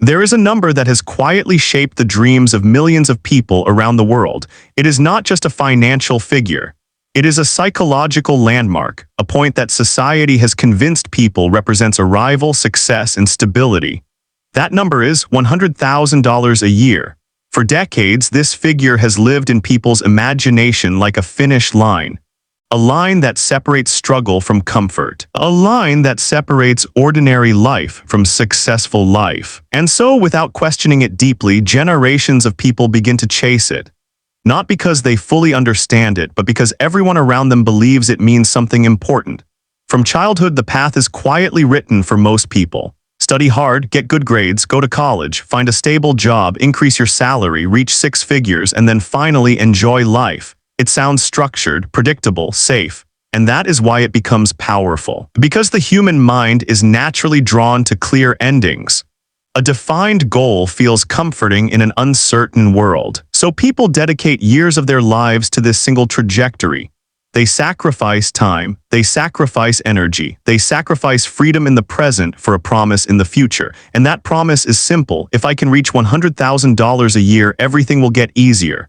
There is a number that has quietly shaped the dreams of millions of people around the world. It is not just a financial figure. It is a psychological landmark, a point that society has convinced people represents arrival, success, and stability. That number is $100,000 a year. For decades, this figure has lived in people's imagination like a finish line. A line that separates struggle from comfort. A line that separates ordinary life from successful life. And so, without questioning it deeply, generations of people begin to chase it. Not because they fully understand it, but because everyone around them believes it means something important. From childhood, the path is quietly written for most people. Study hard, get good grades, go to college, find a stable job, increase your salary, reach 6 figures, and then finally enjoy life. It sounds structured, predictable, safe, and that is why it becomes powerful. Because the human mind is naturally drawn to clear endings. A defined goal feels comforting in an uncertain world. So people dedicate years of their lives to this single trajectory. They sacrifice time, they sacrifice energy, they sacrifice freedom in the present for a promise in the future. And that promise is simple: if I can reach $100,000 a year, everything will get easier.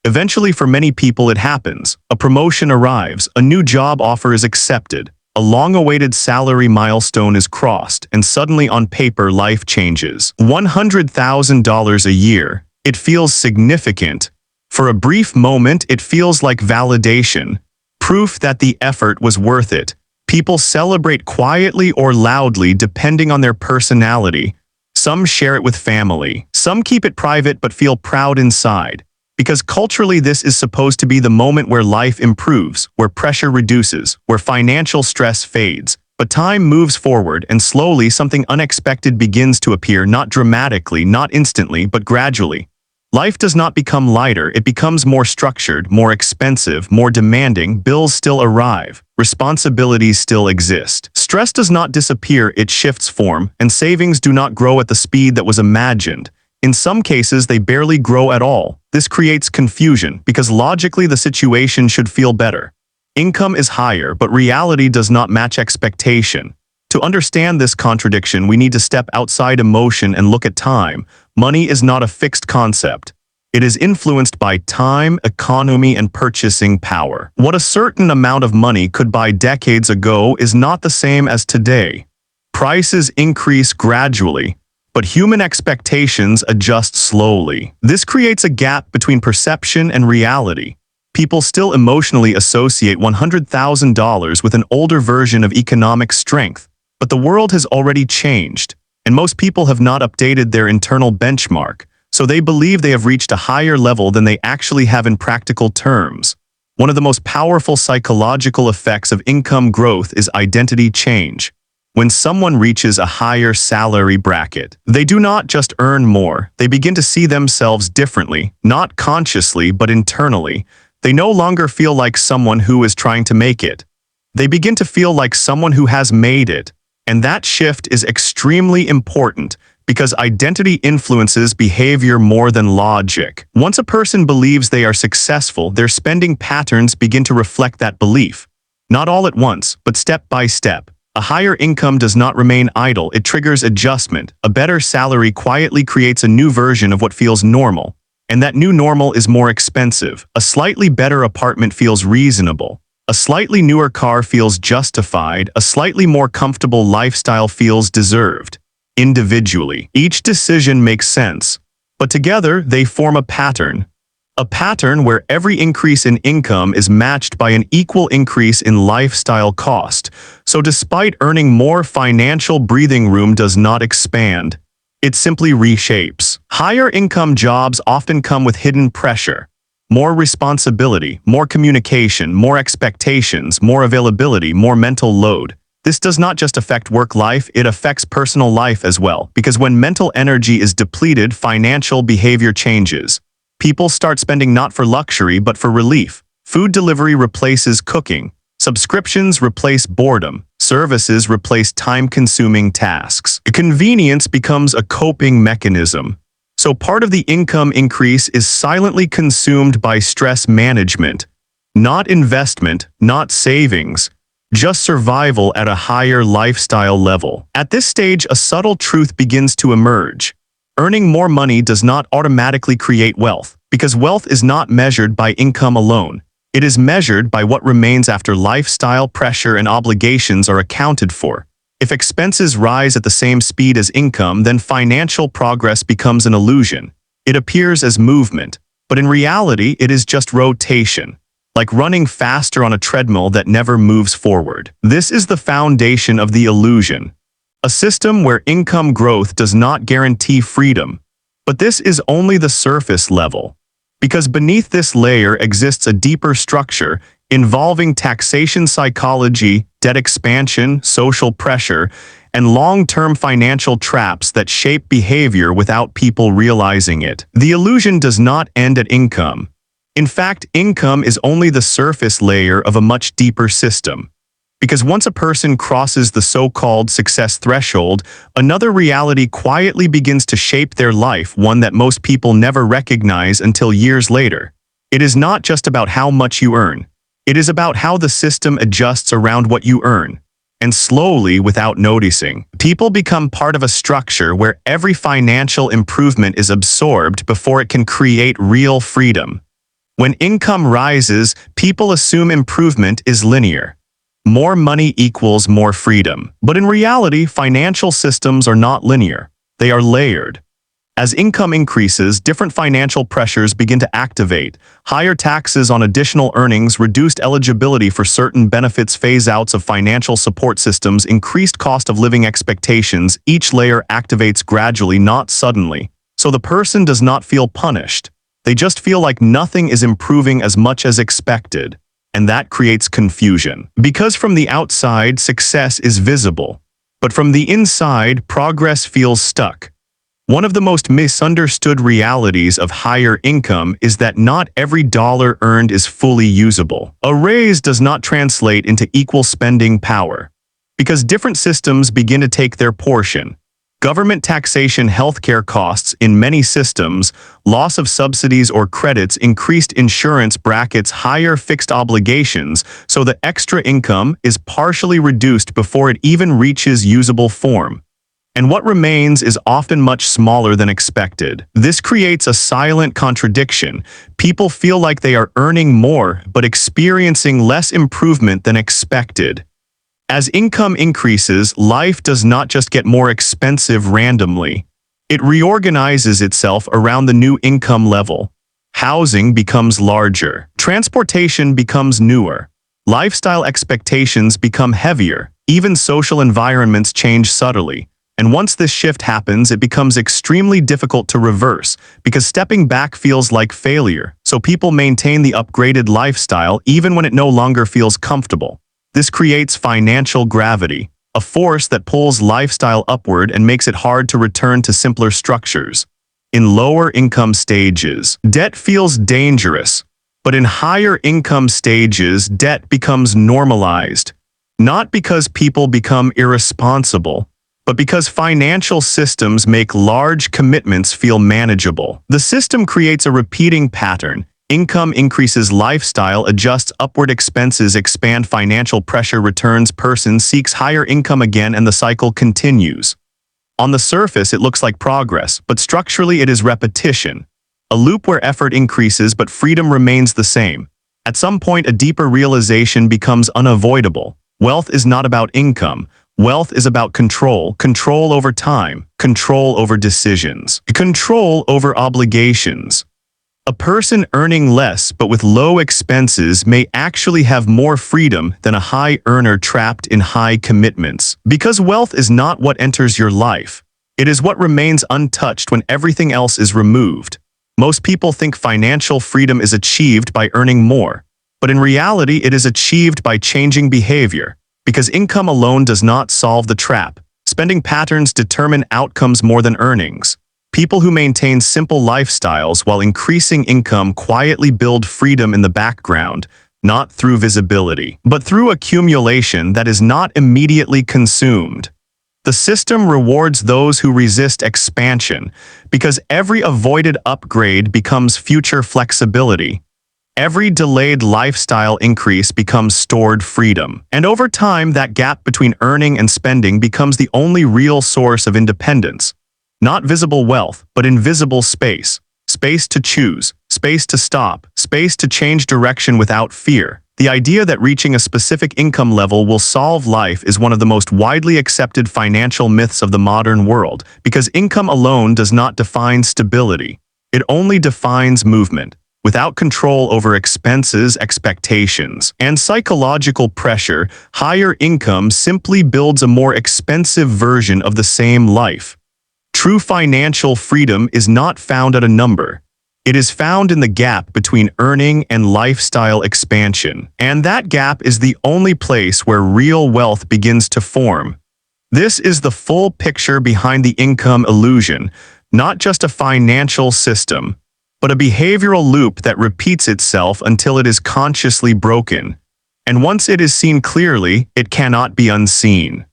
Eventually, for many people, it happens. A promotion arrives, a new job offer is accepted, a long-awaited salary milestone is crossed, and suddenly on paper, life changes. $100,000 a year. It feels significant. For a brief moment, it feels like validation, proof that the effort was worth it. People celebrate quietly or loudly depending on their personality. Some share it with family. Some keep it private but feel proud inside. Because culturally, this is supposed to be the moment where life improves, where pressure reduces, where financial stress fades. But time moves forward, and slowly something unexpected begins to appear, not dramatically, not instantly, but gradually. Life does not become lighter, it becomes more structured, more expensive, more demanding. Bills still arrive. Responsibilities still exist. Stress does not disappear, it shifts form, and savings do not grow at the speed that was imagined. In some cases, they barely grow at all. This creates confusion, because logically the situation should feel better. Income is higher, but reality does not match expectation. To understand this contradiction, we need to step outside emotion and look at time. Money is not a fixed concept. It is influenced by time, economy, and purchasing power. What a certain amount of money could buy decades ago is not the same as today. Prices increase gradually, but human expectations adjust slowly. This creates a gap between perception and reality. People still emotionally associate $100,000 with an older version of economic strength, but the world has already changed, and most people have not updated their internal benchmark, so they believe they have reached a higher level than they actually have in practical terms. One of the most powerful psychological effects of income growth is identity change. When someone reaches a higher salary bracket, they do not just earn more, they begin to see themselves differently, not consciously but internally. They no longer feel like someone who is trying to make it. They begin to feel like someone who has made it. And that shift is extremely important because identity influences behavior more than logic. Once a person believes they are successful, their spending patterns begin to reflect that belief. Not all at once, but step by step. A higher income does not remain idle, it triggers adjustment. A better salary quietly creates a new version of what feels normal. And that new normal is more expensive. A slightly better apartment feels reasonable. A slightly newer car feels justified. A slightly more comfortable lifestyle feels deserved. Individually, each decision makes sense. But together, they form a pattern. A pattern where every increase in income is matched by an equal increase in lifestyle cost. So despite earning more, financial breathing room does not expand. It simply reshapes. Higher income jobs often come with hidden pressure. More responsibility, more communication, more expectations, more availability, more mental load. This does not just affect work life, it affects personal life as well. Because when mental energy is depleted, financial behavior changes. People start spending not for luxury but for relief. Food delivery replaces cooking. Subscriptions replace boredom. Services replace time-consuming tasks. Convenience becomes a coping mechanism. So part of the income increase is silently consumed by stress management. Not investment, not savings, just survival at a higher lifestyle level. At this stage, a subtle truth begins to emerge. Earning more money does not automatically create wealth, because wealth is not measured by income alone. It is measured by what remains after lifestyle pressure and obligations are accounted for. If expenses rise at the same speed as income, then financial progress becomes an illusion. It appears as movement, but in reality, it is just rotation, like running faster on a treadmill that never moves forward. This is the foundation of the illusion. A system where income growth does not guarantee freedom. But this is only the surface level, because beneath this layer exists a deeper structure involving taxation psychology, debt expansion, social pressure, and long-term financial traps that shape behavior without people realizing it. The illusion does not end at income. In fact, income is only the surface layer of a much deeper system. Because once a person crosses the so-called success threshold, another reality quietly begins to shape their life, one that most people never recognize until years later. It is not just about how much you earn. It is about how the system adjusts around what you earn. And slowly, without noticing, people become part of a structure where every financial improvement is absorbed before it can create real freedom. When income rises, people assume improvement is linear. More money equals more freedom. But in reality, financial systems are not linear. They are layered. As income increases, different financial pressures begin to activate. Higher taxes on additional earnings, reduced eligibility for certain benefits, phase-outs of financial support systems, increased cost of living expectations. Each layer activates gradually, not suddenly. So the person does not feel punished. They just feel like nothing is improving as much as expected. And that creates confusion. Because from the outside, success is visible. But from the inside, progress feels stuck. One of the most misunderstood realities of higher income is that not every dollar earned is fully usable. A raise does not translate into equal spending power. Because different systems begin to take their portion. Government taxation, healthcare costs in many systems, loss of subsidies or credits, increased insurance brackets, higher fixed obligations, so the extra income is partially reduced before it even reaches usable form. And what remains is often much smaller than expected. This creates a silent contradiction. People feel like they are earning more but experiencing less improvement than expected. As income increases, life does not just get more expensive randomly. It reorganizes itself around the new income level. Housing becomes larger. Transportation becomes newer. Lifestyle expectations become heavier. Even social environments change subtly. And once this shift happens, it becomes extremely difficult to reverse, because stepping back feels like failure. So people maintain the upgraded lifestyle even when it no longer feels comfortable. This creates financial gravity, a force that pulls lifestyle upward and makes it hard to return to simpler structures. In lower income stages, debt feels dangerous, but in higher income stages, debt becomes normalized. Not because people become irresponsible, but because financial systems make large commitments feel manageable. The system creates a repeating pattern. Income increases, lifestyle adjusts, upward, expenses expand, financial pressure returns, person seeks higher income again, and the cycle continues. On the surface, it looks like progress, but structurally it is repetition. A loop where effort increases but freedom remains the same. At some point, a deeper realization becomes unavoidable. Wealth is not about income. Wealth is about control. Control over time. Control over decisions. Control over obligations. A person earning less but with low expenses may actually have more freedom than a high earner trapped in high commitments. Because wealth is not what enters your life. It is what remains untouched when everything else is removed. Most people think financial freedom is achieved by earning more. But in reality, it is achieved by changing behavior. Because income alone does not solve the trap. Spending patterns determine outcomes more than earnings. People who maintain simple lifestyles while increasing income quietly build freedom in the background, not through visibility, but through accumulation that is not immediately consumed. The system rewards those who resist expansion, because every avoided upgrade becomes future flexibility. Every delayed lifestyle increase becomes stored freedom. And over time, that gap between earning and spending becomes the only real source of independence. Not visible wealth, but invisible space. Space to choose, space to stop, space to change direction without fear. The idea that reaching a specific income level will solve life is one of the most widely accepted financial myths of the modern world, because income alone does not define stability. It only defines movement. Without control over expenses, expectations, and psychological pressure, higher income simply builds a more expensive version of the same life. True financial freedom is not found at a number. It is found in the gap between earning and lifestyle expansion, and that gap is the only place where real wealth begins to form. This is the full picture behind the income illusion, not just a financial system, but a behavioral loop that repeats itself until it is consciously broken. And once it is seen clearly, it cannot be unseen.